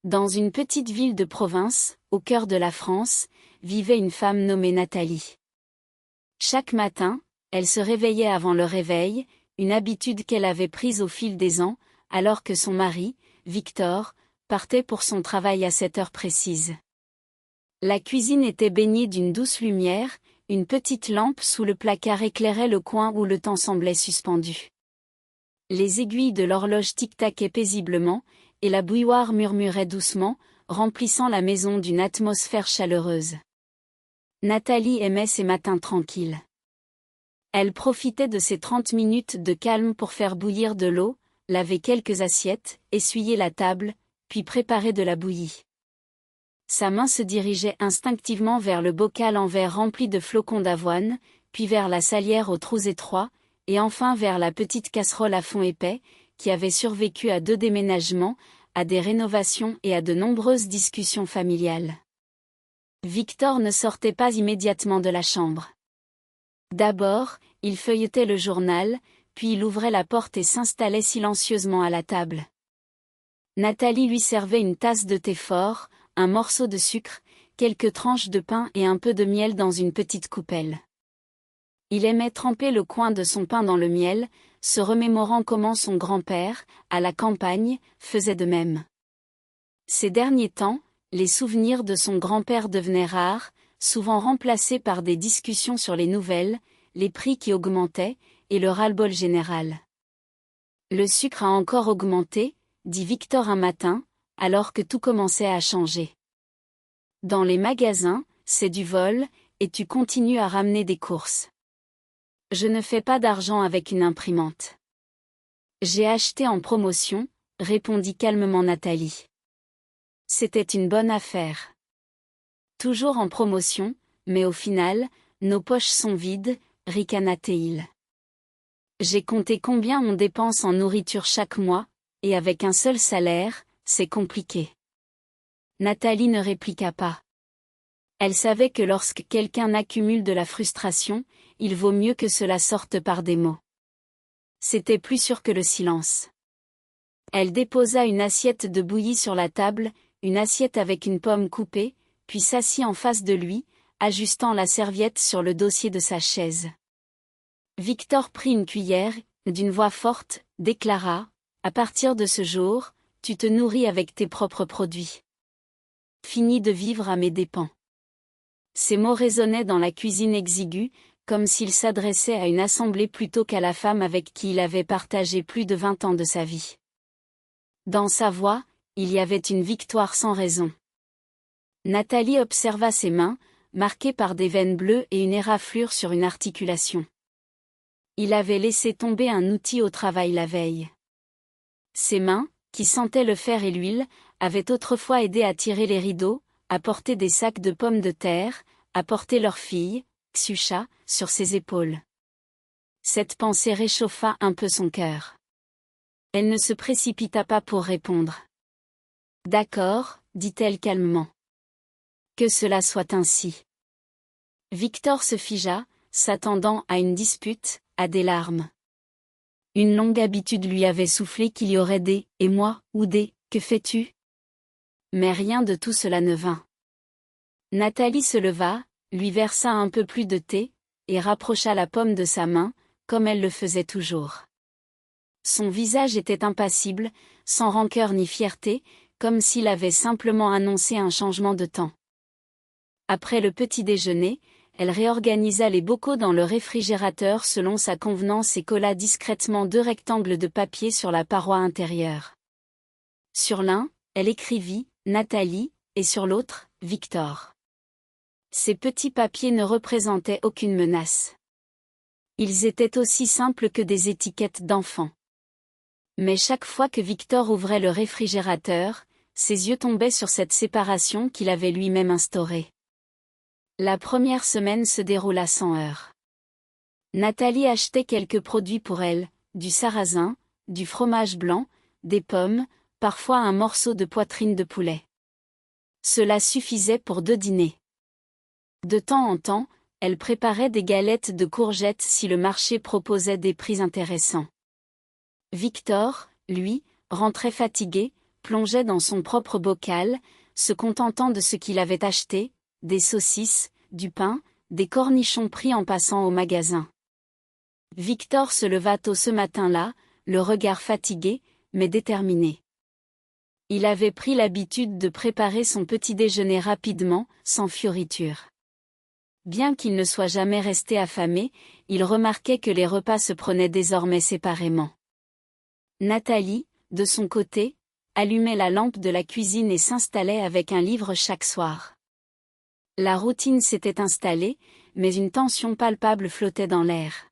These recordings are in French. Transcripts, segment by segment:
Dans une petite ville de province, au cœur de la France, vivait une femme nommée Nathalie. Chaque matin, elle se réveillait avant le réveil, une habitude qu'elle avait prise au fil des ans, alors que son mari, Victor, partait pour son travail à cette heure précise. La cuisine était baignée d'une douce lumière, une petite lampe sous le placard éclairait le coin où le temps semblait suspendu. Les aiguilles de l'horloge tic-taquaient paisiblement, et la bouilloire murmurait doucement, remplissant la maison d'une atmosphère chaleureuse. Nathalie aimait ces matins tranquilles. Elle profitait de ces 30 minutes de calme pour faire bouillir de l'eau, laver quelques assiettes, essuyer la table, puis préparer de la bouillie. Sa main se dirigeait instinctivement vers le bocal en verre rempli de flocons d'avoine, puis vers la salière aux trous étroits, et enfin vers la petite casserole à fond épais, qui avait survécu à 2 déménagements, à des rénovations et à de nombreuses discussions familiales. Victor ne sortait pas immédiatement de la chambre. D'abord, il feuilletait le journal, puis il ouvrait la porte et s'installait silencieusement à la table. Nathalie lui servait une tasse de thé fort, un morceau de sucre, quelques tranches de pain et un peu de miel dans une petite coupelle. Il aimait tremper le coin de son pain dans le miel, se remémorant comment son grand-père, à la campagne, faisait de même. Ces derniers temps, les souvenirs de son grand-père devenaient rares, souvent remplacés par des discussions sur les nouvelles, les prix qui augmentaient, et le ras-le-bol général. Le sucre a encore augmenté, dit Victor un matin, alors que tout commençait à changer. Dans les magasins, c'est du vol, et tu continues à ramener des courses. Je ne fais pas d'argent avec une imprimante. J'ai acheté en promotion, répondit calmement Nathalie. C'était une bonne affaire. Toujours en promotion, mais au final, nos poches sont vides, ricana-t-il. J'ai compté combien on dépense en nourriture chaque mois, et avec un seul salaire, c'est compliqué. Nathalie ne répliqua pas. Elle savait que lorsque quelqu'un accumule de la frustration, il vaut mieux que cela sorte par des mots. C'était plus sûr que le silence. Elle déposa une assiette de bouillie sur la table, une assiette avec une pomme coupée, puis s'assit en face de lui, ajustant la serviette sur le dossier de sa chaise. Victor prit une cuillère, d'une voix forte, déclara « À partir de ce jour, tu te nourris avec tes propres produits. Finis de vivre à mes dépens. » Ces mots résonnaient dans la cuisine exiguë, comme s'il s'adressait à une assemblée plutôt qu'à la femme avec qui il avait partagé plus de 20 ans de sa vie. Dans sa voix, il y avait une victoire sans raison. Nathalie observa ses mains, marquées par des veines bleues et une éraflure sur une articulation. Il avait laissé tomber un outil au travail la veille. Ses mains, qui sentaient le fer et l'huile, avaient autrefois aidé à tirer les rideaux, à porter des sacs de pommes de terre, à porter leur fille, Xucha, sur ses épaules. Cette pensée réchauffa un peu son cœur. Elle ne se précipita pas pour répondre. « D'accord, dit-elle calmement. Que cela soit ainsi. » Victor se figea, s'attendant à une dispute, à des larmes. Une longue habitude lui avait soufflé qu'il y aurait des « et moi » ou des « que fais-tu » Mais rien de tout cela ne vint. Nathalie se leva, lui versa un peu plus de thé, et rapprocha la pomme de sa main, comme elle le faisait toujours. Son visage était impassible, sans rancœur ni fierté, comme s'il avait simplement annoncé un changement de temps. Après le petit déjeuner, elle réorganisa les bocaux dans le réfrigérateur selon sa convenance et colla discrètement 2 rectangles de papier sur la paroi intérieure. Sur l'un, elle écrivit « Nathalie » et sur l'autre, « Victor ». Ces petits papiers ne représentaient aucune menace. Ils étaient aussi simples que des étiquettes d'enfants. Mais chaque fois que Victor ouvrait le réfrigérateur, ses yeux tombaient sur cette séparation qu'il avait lui-même instaurée. La première semaine se déroula sans heurts. Nathalie achetait quelques produits pour elle, du sarrasin, du fromage blanc, des pommes, parfois un morceau de poitrine de poulet. Cela suffisait pour 2 dîners. De temps en temps, elle préparait des galettes de courgettes si le marché proposait des prix intéressants. Victor, lui, rentrait fatigué, plongeait dans son propre bocal, se contentant de ce qu'il avait acheté, des saucisses, du pain, des cornichons pris en passant au magasin. Victor se leva tôt ce matin-là, le regard fatigué, mais déterminé. Il avait pris l'habitude de préparer son petit déjeuner rapidement, sans fioriture. Bien qu'il ne soit jamais resté affamé, il remarquait que les repas se prenaient désormais séparément. Nathalie, de son côté, allumait la lampe de la cuisine et s'installait avec un livre chaque soir. La routine s'était installée, mais une tension palpable flottait dans l'air.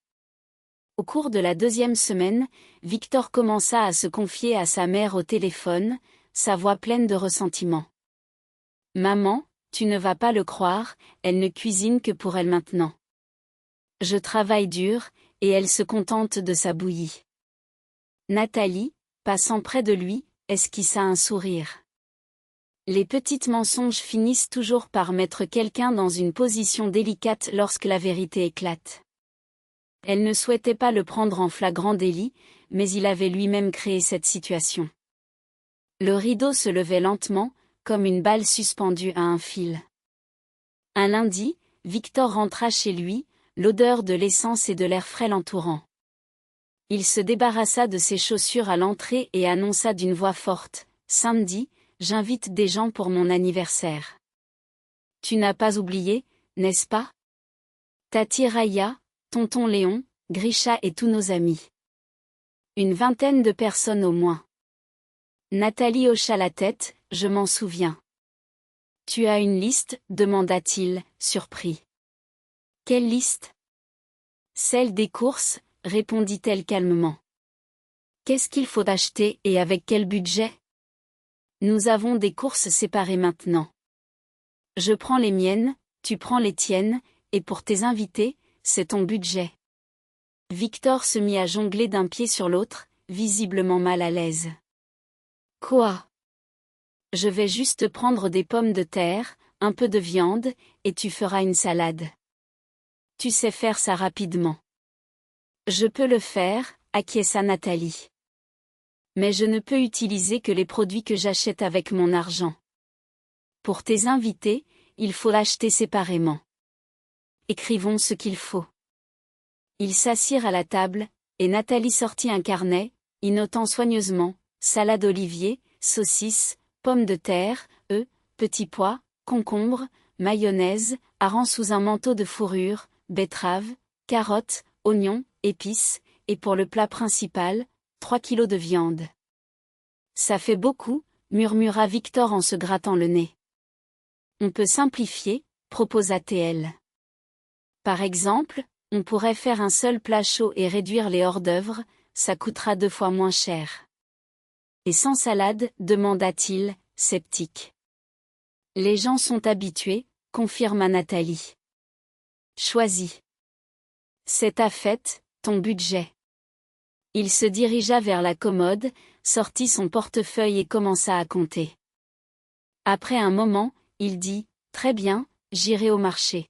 Au cours de la 2e semaine, Victor commença à se confier à sa mère au téléphone, sa voix pleine de ressentiment. « Maman, tu ne vas pas le croire, elle ne cuisine que pour elle maintenant. Je travaille dur, et elle se contente de sa bouillie. » Nathalie, passant près de lui, esquissa un sourire. Les petits mensonges finissent toujours par mettre quelqu'un dans une position délicate lorsque la vérité éclate. Elle ne souhaitait pas le prendre en flagrant délit, mais il avait lui-même créé cette situation. Le rideau se levait lentement, comme une balle suspendue à un fil. Un lundi, Victor rentra chez lui, l'odeur de l'essence et de l'air frais l'entourant. Il se débarrassa de ses chaussures à l'entrée et annonça d'une voix forte, « Samedi, j'invite des gens pour mon anniversaire. Tu n'as pas oublié, n'est-ce pas? Tati Raya, tonton Léon, Grisha et tous nos amis. Une vingtaine de personnes au moins. » Nathalie hocha la tête, « Je m'en souviens. »« Tu as une liste ?» demanda-t-il, surpris. « Quelle liste ? » ?»« Celle des courses, » répondit-elle calmement. « Qu'est-ce qu'il faut acheter et avec quel budget ? » ?»« Nous avons des courses séparées maintenant. Je prends les miennes, tu prends les tiennes, et pour tes invités, c'est ton budget. » Victor se mit à jongler d'un pied sur l'autre, visiblement mal à l'aise. « Quoi ? Je vais juste prendre des pommes de terre, un peu de viande, et tu feras une salade. Tu sais faire ça rapidement. » « Je peux le faire, » acquiesça Nathalie. « Mais je ne peux utiliser que les produits que j'achète avec mon argent. Pour tes invités, il faut l'acheter séparément. Écrivons ce qu'il faut. » Ils s'assirent à la table, et Nathalie sortit un carnet, y notant soigneusement, salade olivier, saucisses, pommes de terre, œufs, petits pois, concombres, mayonnaise, hareng sous un manteau de fourrure, betteraves, carottes, oignons, épices, et pour le plat principal, 3 kilos de viande. « Ça fait beaucoup, » murmura Victor en se grattant le nez. « On peut simplifier, » proposa-t-elle. « Par exemple, on pourrait faire un seul plat chaud et réduire les hors-d'œuvre, ça coûtera 2 fois moins cher. »« Et sans salade ?» demanda-t-il, sceptique. « Les gens sont habitués, » confirma Nathalie. « Choisis. C'est ta fête, ton budget. » Il se dirigea vers la commode, sortit son portefeuille et commença à compter. Après un moment, il dit, « Très bien, j'irai au marché.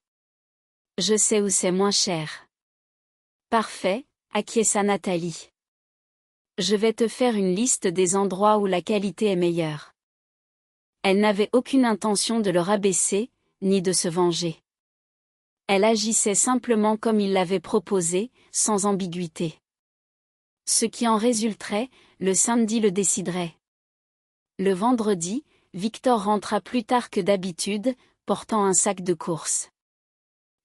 Je sais où c'est moins cher. »« Parfait, » acquiesça Nathalie. « Je vais te faire une liste des endroits où la qualité est meilleure. » Elle n'avait aucune intention de le rabaisser, ni de se venger. Elle agissait simplement comme il l'avait proposé, sans ambiguïté. Ce qui en résulterait, le samedi le déciderait. Le vendredi, Victor rentra plus tard que d'habitude, portant un sac de courses.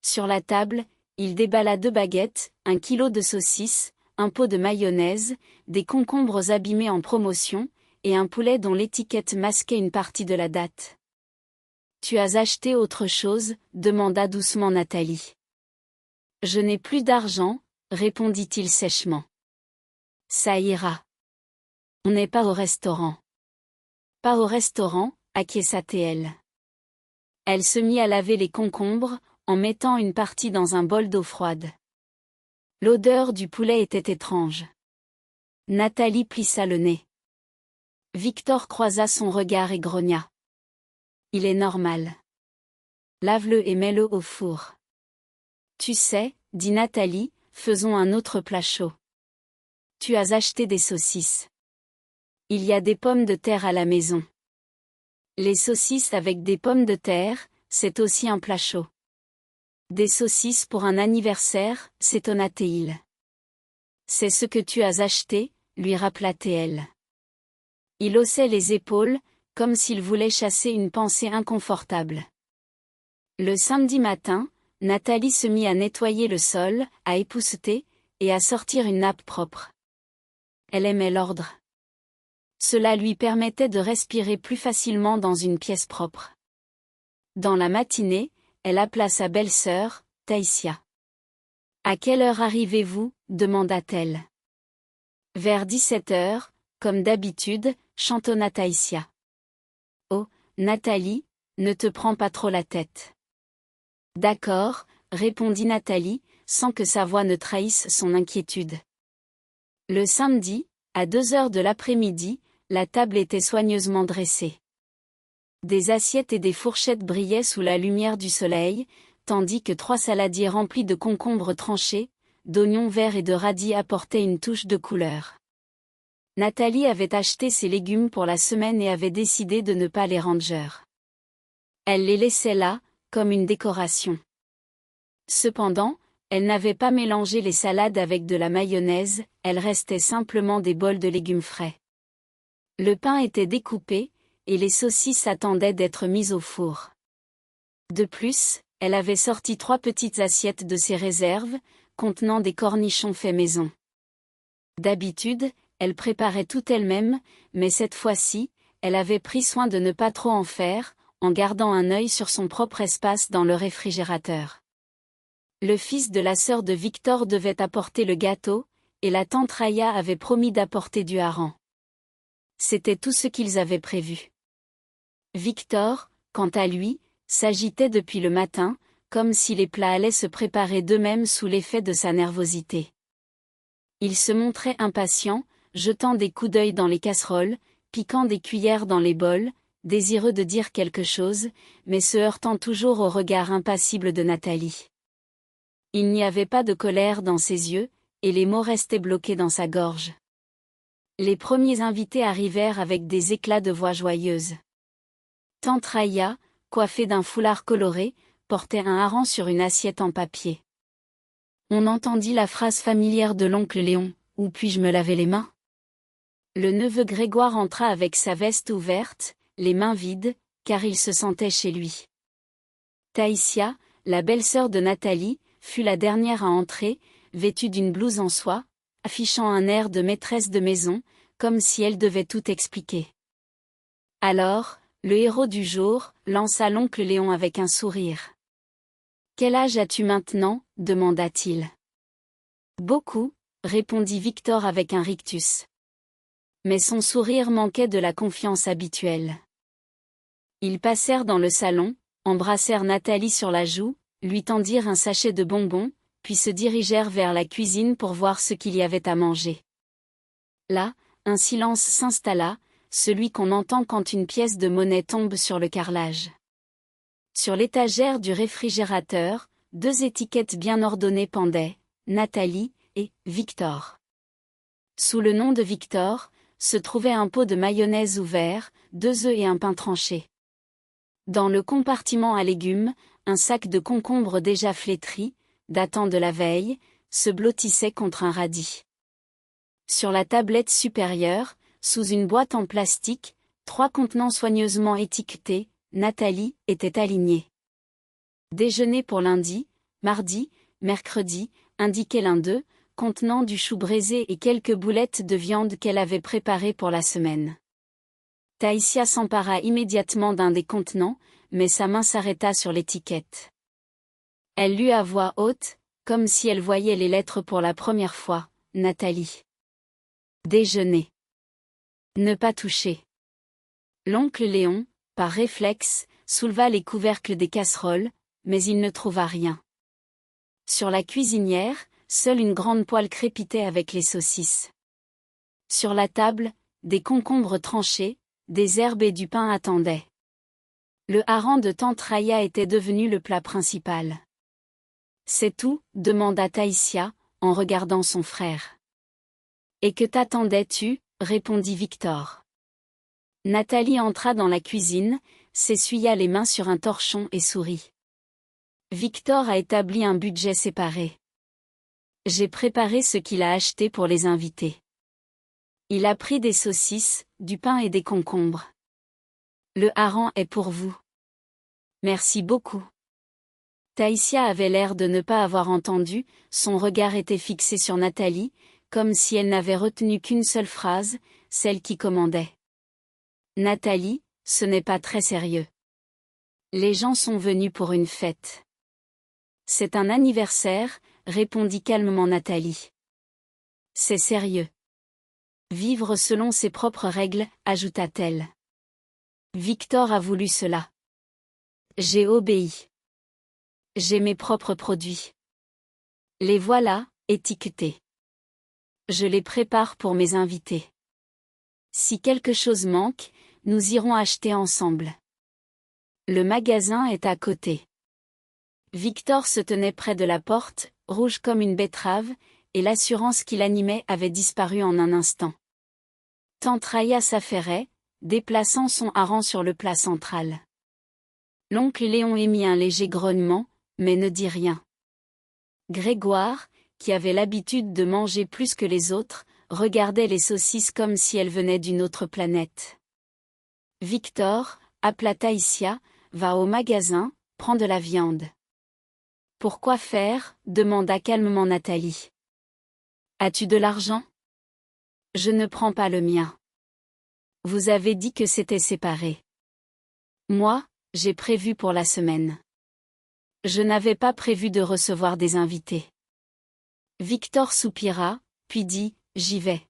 Sur la table, il déballa 2 baguettes, 1 kilo de saucisses, un pot de mayonnaise, des concombres abîmés en promotion, et un poulet dont l'étiquette masquait une partie de la date. « Tu as acheté autre chose ?» demanda doucement Nathalie. « Je n'ai plus d'argent, » répondit-il sèchement. « Ça ira. On n'est pas au restaurant. »« Pas au restaurant ?» acquiesça-t-elle. Elle se mit à laver les concombres, en mettant une partie dans un bol d'eau froide. L'odeur du poulet était étrange. Nathalie plissa le nez. Victor croisa son regard et grogna. « Il est normal. Lave-le et mets-le au four. »« Tu sais, » dit Nathalie, « faisons un autre plat chaud. Tu as acheté des saucisses. » Il y a des pommes de terre à la maison. Les saucisses avec des pommes de terre, c'est aussi un plat chaud. Des saucisses pour un anniversaire, s'étonna Théil. C'est ce que tu as acheté, lui rappela Théel. Il haussait les épaules, comme s'il voulait chasser une pensée inconfortable. Le samedi matin, Nathalie se mit à nettoyer le sol, à épousseter, et à sortir une nappe propre. Elle aimait l'ordre. Cela lui permettait de respirer plus facilement dans une pièce propre. Dans la matinée, elle appela sa belle-sœur, Taïsia. « À quelle heure arrivez-vous » demanda-t-elle. « Vers 17 heures, comme d'habitude » chantonna Taïsia. « Oh, Nathalie, ne te prends pas trop la tête. »« D'accord » répondit Nathalie, sans que sa voix ne trahisse son inquiétude. Le samedi, à 2 heures de l'après-midi, la table était soigneusement dressée. Des assiettes et des fourchettes brillaient sous la lumière du soleil, tandis que 3 saladiers remplis de concombres tranchés, d'oignons verts et de radis apportaient une touche de couleur. Nathalie avait acheté ses légumes pour la semaine et avait décidé de ne pas les ranger. Elle les laissait là, comme une décoration. Cependant, elle n'avait pas mélangé les salades avec de la mayonnaise, elles restaient simplement des bols de légumes frais. Le pain était découpé, et les saucisses attendaient d'être mises au four. De plus, elle avait sorti 3 petites assiettes de ses réserves, contenant des cornichons faits maison. D'habitude, elle préparait tout elle-même, mais cette fois-ci, elle avait pris soin de ne pas trop en faire, en gardant un œil sur son propre espace dans le réfrigérateur. Le fils de la sœur de Victor devait apporter le gâteau, et la tante Raya avait promis d'apporter du hareng. C'était tout ce qu'ils avaient prévu. Victor, quant à lui, s'agitait depuis le matin, comme si les plats allaient se préparer d'eux-mêmes sous l'effet de sa nervosité. Il se montrait impatient, jetant des coups d'œil dans les casseroles, piquant des cuillères dans les bols, désireux de dire quelque chose, mais se heurtant toujours au regard impassible de Nathalie. Il n'y avait pas de colère dans ses yeux, et les mots restaient bloqués dans sa gorge. Les premiers invités arrivèrent avec des éclats de voix joyeuses. Tante Raya, coiffée d'un foulard coloré, portait un hareng sur une assiette en papier. On entendit la phrase familière de l'oncle Léon, « Où puis-je me laver les mains ?» Le neveu Grégoire entra avec sa veste ouverte, les mains vides, car il se sentait chez lui. Taïsia, la belle-sœur de Nathalie, fut la dernière à entrer, vêtue d'une blouse en soie, affichant un air de maîtresse de maison, comme si elle devait tout expliquer. Alors, le héros du jour, lança l'oncle Léon avec un sourire. « Quel âge as-tu maintenant » demanda-t-il. « Beaucoup » répondit Victor avec un rictus. Mais son sourire manquait de la confiance habituelle. Ils passèrent dans le salon, embrassèrent Nathalie sur la joue, lui tendirent un sachet de bonbons, puis se dirigèrent vers la cuisine pour voir ce qu'il y avait à manger. Là, un silence s'installa, celui qu'on entend quand une pièce de monnaie tombe sur le carrelage. Sur l'étagère du réfrigérateur, 2 étiquettes bien ordonnées pendaient, Nathalie et Victor. Sous le nom de Victor, se trouvait un pot de mayonnaise ouvert, 2 œufs et un pain tranché. Dans le compartiment à légumes, un sac de concombres déjà flétri, datant de la veille, se blottissait contre un radis. Sur la tablette supérieure, sous une boîte en plastique, 3 contenants soigneusement étiquetés, Nathalie, étaient alignés. Déjeuner pour lundi, mardi, mercredi, indiquait l'un d'eux, contenant du chou braisé et quelques boulettes de viande qu'elle avait préparées pour la semaine. Taïsia s'empara immédiatement d'un des contenants, mais sa main s'arrêta sur l'étiquette. Elle lut à voix haute, comme si elle voyait les lettres pour la première fois, Nathalie. Déjeuner. Ne pas toucher. L'oncle Léon, par réflexe, souleva les couvercles des casseroles, mais il ne trouva rien. Sur la cuisinière, seule une grande poêle crépitait avec les saucisses. Sur la table, des concombres tranchés, des herbes et du pain attendaient. Le hareng de tante Raya était devenu le plat principal. « C'est tout » demanda Taïsia, en regardant son frère. « Et que t'attendais-tu » répondit Victor. Nathalie entra dans la cuisine, s'essuya les mains sur un torchon et sourit. Victor a établi un budget séparé. J'ai préparé ce qu'il a acheté pour les invités. Il a pris des saucisses, du pain et des concombres. Le hareng est pour vous. Merci beaucoup. Taïsia avait l'air de ne pas avoir entendu, son regard était fixé sur Nathalie, comme si elle n'avait retenu qu'une seule phrase, celle qui commandait. Nathalie, ce n'est pas très sérieux. Les gens sont venus pour une fête. C'est un anniversaire, répondit calmement Nathalie. C'est sérieux. Vivre selon ses propres règles, ajouta-t-elle. Victor a voulu cela. J'ai obéi. J'ai mes propres produits. Les voilà, étiquetés. Je les prépare pour mes invités. Si quelque chose manque, nous irons acheter ensemble. Le magasin est à côté. Victor se tenait près de la porte, rouge comme une betterave, et l'assurance qui l'animait avait disparu en un instant. Tante Raya s'affairait, déplaçant son hareng sur le plat central. L'oncle Léon émit un léger grognement, mais ne dit rien. Grégoire, qui avait l'habitude de manger plus que les autres, regardait les saucisses comme si elles venaient d'une autre planète. Victor, appela Taïsia, va au magasin, prends de la viande. Pourquoi faire, demanda calmement Nathalie. As-tu de l'argent? Je ne prends pas le mien. Vous avez dit que c'était séparé. Moi, j'ai prévu pour la semaine. Je n'avais pas prévu de recevoir des invités. Victor soupira, puis dit, j'y vais.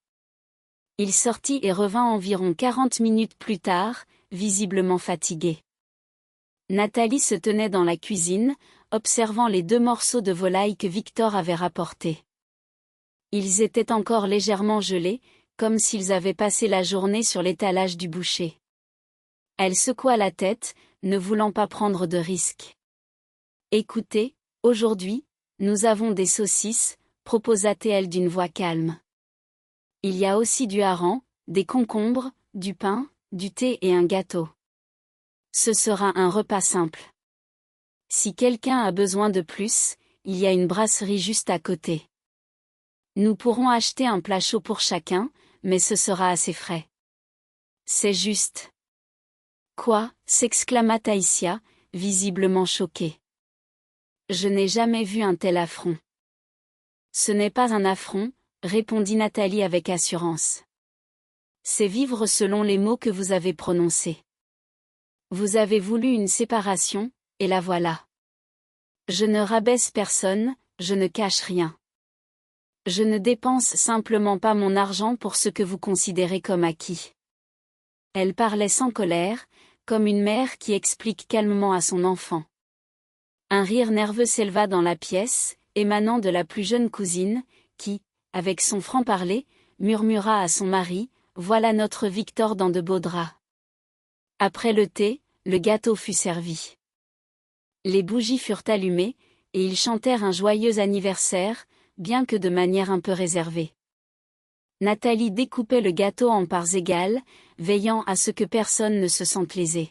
Il sortit et revint environ 40 minutes plus tard, visiblement fatigué. Nathalie se tenait dans la cuisine, observant les 2 morceaux de volaille que Victor avait rapportés. Ils étaient encore légèrement gelés, comme s'ils avaient passé la journée sur l'étalage du boucher. Elle secoua la tête, ne voulant pas prendre de risques. Écoutez, aujourd'hui, nous avons des saucisses, proposa-t-elle d'une voix calme. Il y a aussi du hareng, des concombres, du pain, du thé et un gâteau. Ce sera un repas simple. Si quelqu'un a besoin de plus, il y a une brasserie juste à côté. Nous pourrons acheter un plat chaud pour chacun, mais ce sera assez frais. C'est juste. Quoi? S'exclama Taïsia, visiblement choquée. Je n'ai jamais vu un tel affront. Ce n'est pas un affront, répondit Nathalie avec assurance. C'est vivre selon les mots que vous avez prononcés. Vous avez voulu une séparation, et la voilà. Je ne rabaisse personne, je ne cache rien. Je ne dépense simplement pas mon argent pour ce que vous considérez comme acquis. Elle parlait sans colère, comme une mère qui explique calmement à son enfant. Un rire nerveux s'éleva dans la pièce, émanant de la plus jeune cousine, qui, avec son franc-parler, murmura à son mari, « Voilà notre Victor dans de beaux draps. » Après le thé, le gâteau fut servi. Les bougies furent allumées, et ils chantèrent un joyeux anniversaire, bien que de manière un peu réservée. Nathalie découpait le gâteau en parts égales, veillant à ce que personne ne se sente lésé.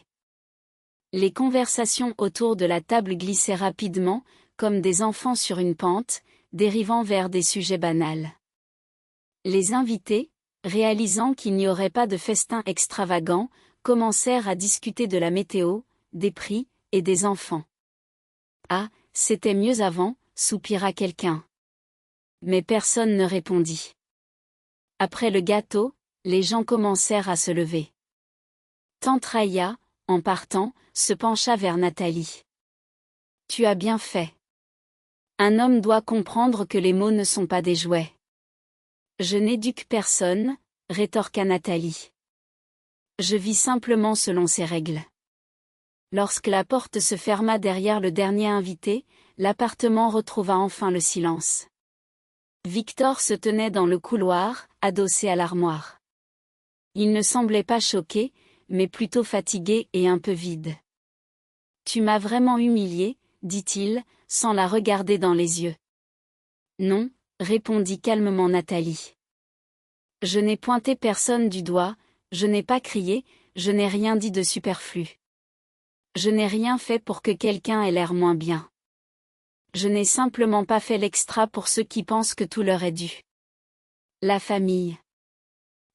Les conversations autour de la table glissaient rapidement, comme des enfants sur une pente, dérivant vers des sujets banals. Les invités, réalisant qu'il n'y aurait pas de festin extravagant, commencèrent à discuter de la météo, des prix, et des enfants. Ah, c'était mieux avant, soupira quelqu'un. Mais personne ne répondit. Après le gâteau, les gens commencèrent à se lever. Tante Raya, en partant, se pencha vers Nathalie. Tu as bien fait. Un homme doit comprendre que les mots ne sont pas des jouets. Je n'éduque personne, rétorqua Nathalie. Je vis simplement selon ses règles. Lorsque la porte se ferma derrière le dernier invité, l'appartement retrouva enfin le silence. Victor se tenait dans le couloir, adossé à l'armoire. Il ne semblait pas choqué, mais plutôt fatigué et un peu vide. « Tu m'as vraiment humilié, dit-il, sans la regarder dans les yeux. « Non, répondit calmement Nathalie. Je n'ai pointé personne du doigt, je n'ai pas crié, je n'ai rien dit de superflu. Je n'ai rien fait pour que quelqu'un ait l'air moins bien. Je n'ai simplement pas fait l'extra pour ceux qui pensent que tout leur est dû. La famille.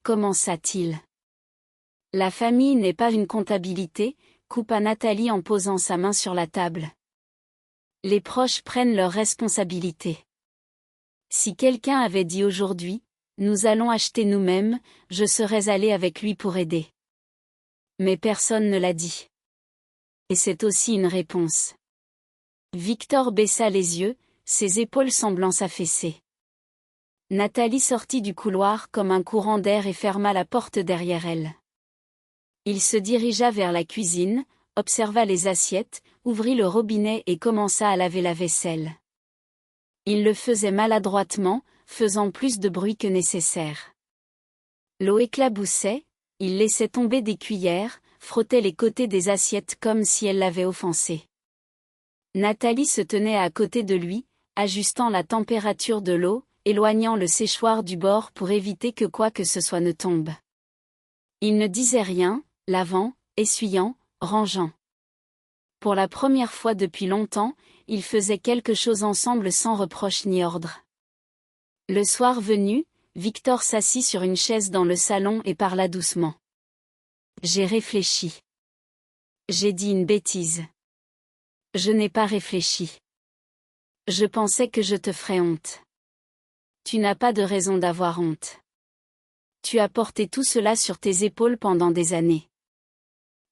Commença-t-il. La famille n'est pas une comptabilité, coupa Nathalie en posant sa main sur la table. Les proches prennent leurs responsabilités. Si quelqu'un avait dit aujourd'hui, nous allons acheter nous-mêmes, je serais allé avec lui pour aider. Mais personne ne l'a dit. Et c'est aussi une réponse. Victor baissa les yeux, ses épaules semblant s'affaisser. Nathalie sortit du couloir comme un courant d'air et ferma la porte derrière elle. Il se dirigea vers la cuisine, observa les assiettes, ouvrit le robinet et commença à laver la vaisselle. Il le faisait maladroitement, faisant plus de bruit que nécessaire. L'eau éclaboussait, il laissait tomber des cuillères, frottait les côtés des assiettes comme si elle l'avait offensé. Nathalie se tenait à côté de lui, ajustant la température de l'eau, éloignant le séchoir du bord pour éviter que quoi que ce soit ne tombe. Il ne disait rien, lavant, essuyant, rangeant. Pour la première fois depuis longtemps, ils faisaient quelque chose ensemble sans reproche ni ordre. Le soir venu, Victor s'assit sur une chaise dans le salon et parla doucement. J'ai réfléchi. J'ai dit une bêtise. Je n'ai pas réfléchi. Je pensais que je te ferais honte. Tu n'as pas de raison d'avoir honte. Tu as porté tout cela sur tes épaules pendant des années.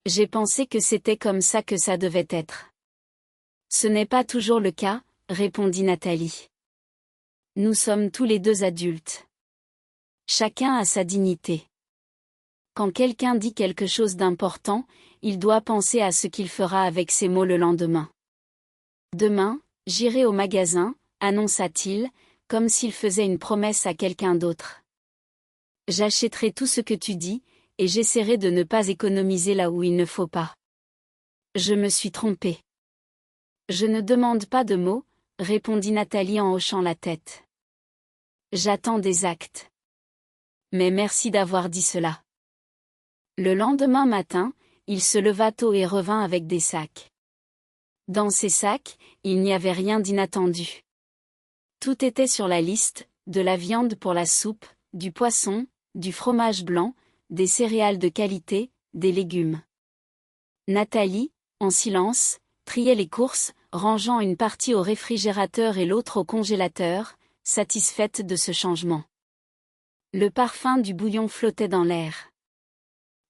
J'ai pensé que c'était comme ça que ça devait être. Ce n'est pas toujours le cas, répondit Nathalie. Nous sommes tous les deux adultes. Chacun a sa dignité. Quand quelqu'un dit quelque chose d'important, il doit penser à ce qu'il fera avec ces mots le lendemain. Demain, j'irai au magasin, annonça-t-il, comme s'il faisait une promesse à quelqu'un d'autre. J'achèterai tout ce que tu dis, et j'essaierai de ne pas économiser là où il ne faut pas. Je me suis trompée. Je ne demande pas de mots, répondit Nathalie en hochant la tête. J'attends des actes. Mais merci d'avoir dit cela. Le lendemain matin, il se leva tôt et revint avec des sacs. Dans ces sacs, il n'y avait rien d'inattendu. Tout était sur la liste, de la viande pour la soupe, du poisson, du fromage blanc, des céréales de qualité, des légumes. Nathalie, en silence, triait les courses, rangeant une partie au réfrigérateur et l'autre au congélateur, satisfaite de ce changement. Le parfum du bouillon flottait dans l'air.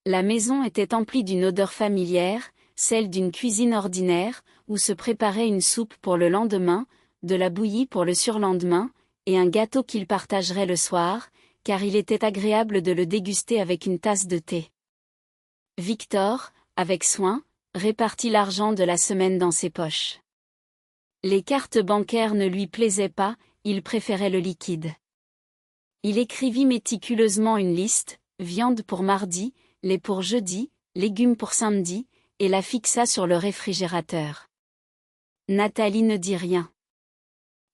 La maison était emplie d'une odeur familière, celle d'une cuisine ordinaire, où se préparait une soupe pour le lendemain, de la bouillie pour le surlendemain, et un gâteau qu'ils partageraient le soir, car il était agréable de le déguster avec une tasse de thé. Victor, avec soin, répartit l'argent de la semaine dans ses poches. Les cartes bancaires ne lui plaisaient pas, il préférait le liquide. Il écrivit méticuleusement une liste, viande pour mardi, lait pour jeudi, légumes pour samedi, et la fixa sur le réfrigérateur. Nathalie ne dit rien.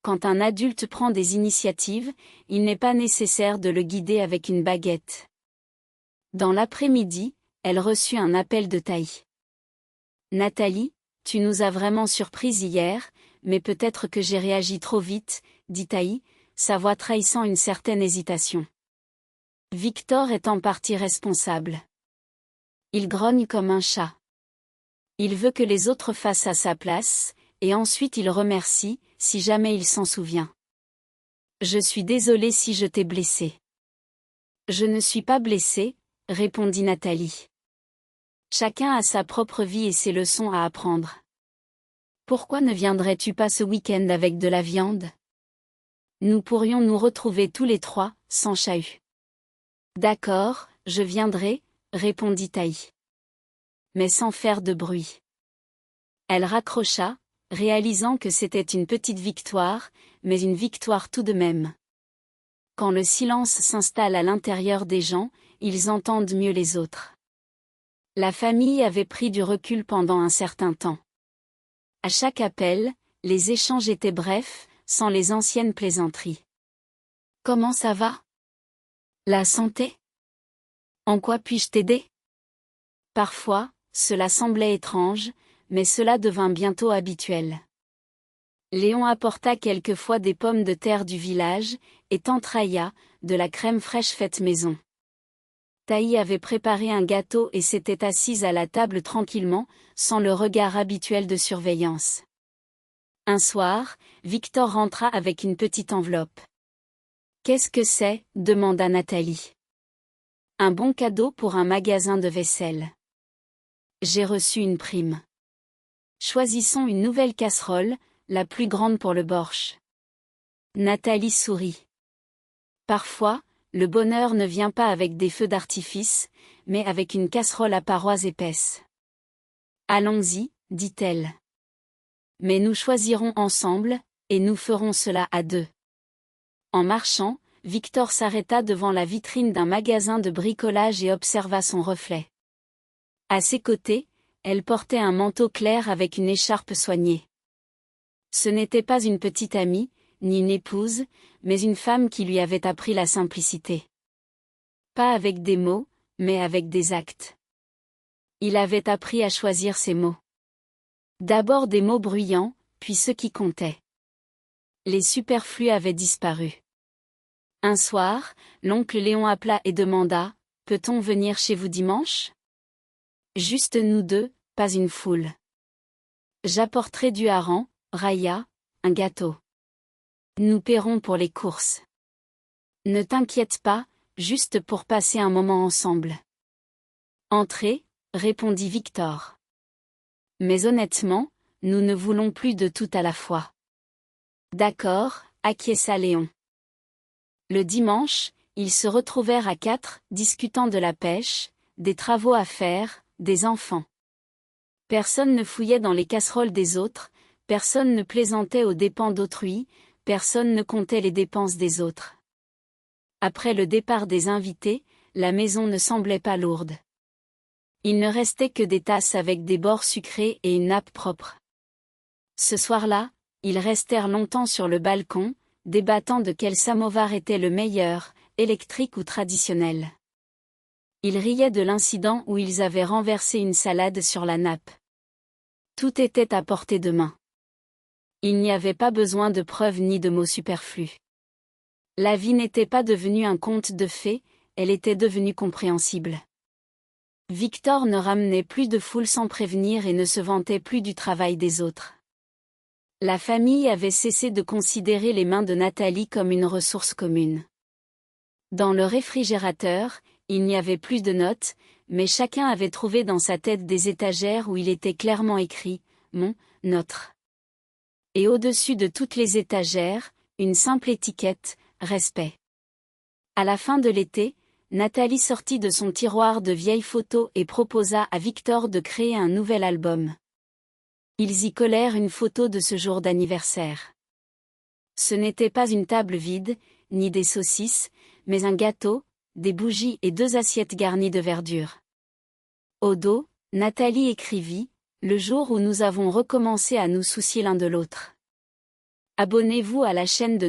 Quand un adulte prend des initiatives, il n'est pas nécessaire de le guider avec une baguette. Dans l'après-midi, elle reçut un appel de Taï. Nathalie, tu nous as vraiment surprises hier, mais peut-être que j'ai réagi trop vite, dit Taï, sa voix trahissant une certaine hésitation. Victor est en partie responsable. Il grogne comme un chat. Il veut que les autres fassent à sa place, et ensuite il remercie, si jamais il s'en souvient. Je suis désolée si je t'ai blessé. Je ne suis pas blessée, répondit Nathalie. Chacun a sa propre vie et ses leçons à apprendre. Pourquoi ne viendrais-tu pas ce week-end avec de la viande? Nous pourrions nous retrouver tous les trois, sans chahut. D'accord, je viendrai, répondit Taï. Mais sans faire de bruit. Elle raccrocha, réalisant que c'était une petite victoire, mais une victoire tout de même. Quand le silence s'installe à l'intérieur des gens, ils entendent mieux les autres. La famille avait pris du recul pendant un certain temps. À chaque appel, les échanges étaient brefs, sans les anciennes plaisanteries. Comment ça va? La santé? En quoi puis-je t'aider? Parfois, cela semblait étrange, mais cela devint bientôt habituel. Léon apporta quelquefois des pommes de terre du village, et tante Raya, de la crème fraîche faite maison. Taï avait préparé un gâteau et s'était assise à la table tranquillement, sans le regard habituel de surveillance. Un soir, Victor rentra avec une petite enveloppe. « Qu'est-ce que c'est » demanda Nathalie. « Un bon cadeau pour un magasin de vaisselle. J'ai reçu une prime. Choisissons une nouvelle casserole, la plus grande pour le borsch. » Nathalie sourit. Parfois, le bonheur ne vient pas avec des feux d'artifice, mais avec une casserole à parois épaisses. « Allons-y, dit-elle. Mais nous choisirons ensemble, et nous ferons cela à deux. » En marchant, Victor s'arrêta devant la vitrine d'un magasin de bricolage et observa son reflet. À ses côtés, elle portait un manteau clair avec une écharpe soignée. Ce n'était pas une petite amie, ni une épouse, mais une femme qui lui avait appris la simplicité. Pas avec des mots, mais avec des actes. Il avait appris à choisir ses mots. D'abord des mots bruyants, puis ceux qui comptaient. Les superflus avaient disparu. Un soir, l'oncle Léon appela et demanda « Peut-on venir chez vous dimanche ?»« Juste nous deux, pas une foule. J'apporterai du hareng, Raya, un gâteau. Nous paierons pour les courses. Ne t'inquiète pas, juste pour passer un moment ensemble. » « Entrez, » répondit Victor. « Mais honnêtement, nous ne voulons plus de tout à la fois. »« D'accord, » acquiesça Léon. Le dimanche, ils se retrouvèrent à 4, discutant de la pêche, des travaux à faire, des enfants. Personne ne fouillait dans les casseroles des autres, personne ne plaisantait aux dépens d'autrui, personne ne comptait les dépenses des autres. Après le départ des invités, la maison ne semblait pas lourde. Il ne restait que des tasses avec des bords sucrés et une nappe propre. Ce soir-là, ils restèrent longtemps sur le balcon, débattant de quel samovar était le meilleur, électrique ou traditionnel. Ils riaient de l'incident où ils avaient renversé une salade sur la nappe. Tout était à portée de main. Il n'y avait pas besoin de preuves ni de mots superflus. La vie n'était pas devenue un conte de fées, elle était devenue compréhensible. Victor ne ramenait plus de foule sans prévenir et ne se vantait plus du travail des autres. La famille avait cessé de considérer les mains de Nathalie comme une ressource commune. Dans le réfrigérateur, il n'y avait plus de notes, mais chacun avait trouvé dans sa tête des étagères où il était clairement écrit « Mon, notre ». Et au-dessus de toutes les étagères, une simple étiquette « Respect ». À la fin de l'été, Nathalie sortit de son tiroir de vieilles photos et proposa à Victor de créer un nouvel album. Ils y collèrent une photo de ce jour d'anniversaire. Ce n'était pas une table vide, ni des saucisses, mais un gâteau, des bougies et 2 assiettes garnies de verdure. Au dos, Nathalie écrivit « Le jour où nous avons recommencé à nous soucier l'un de l'autre. » Abonnez-vous à la chaîne de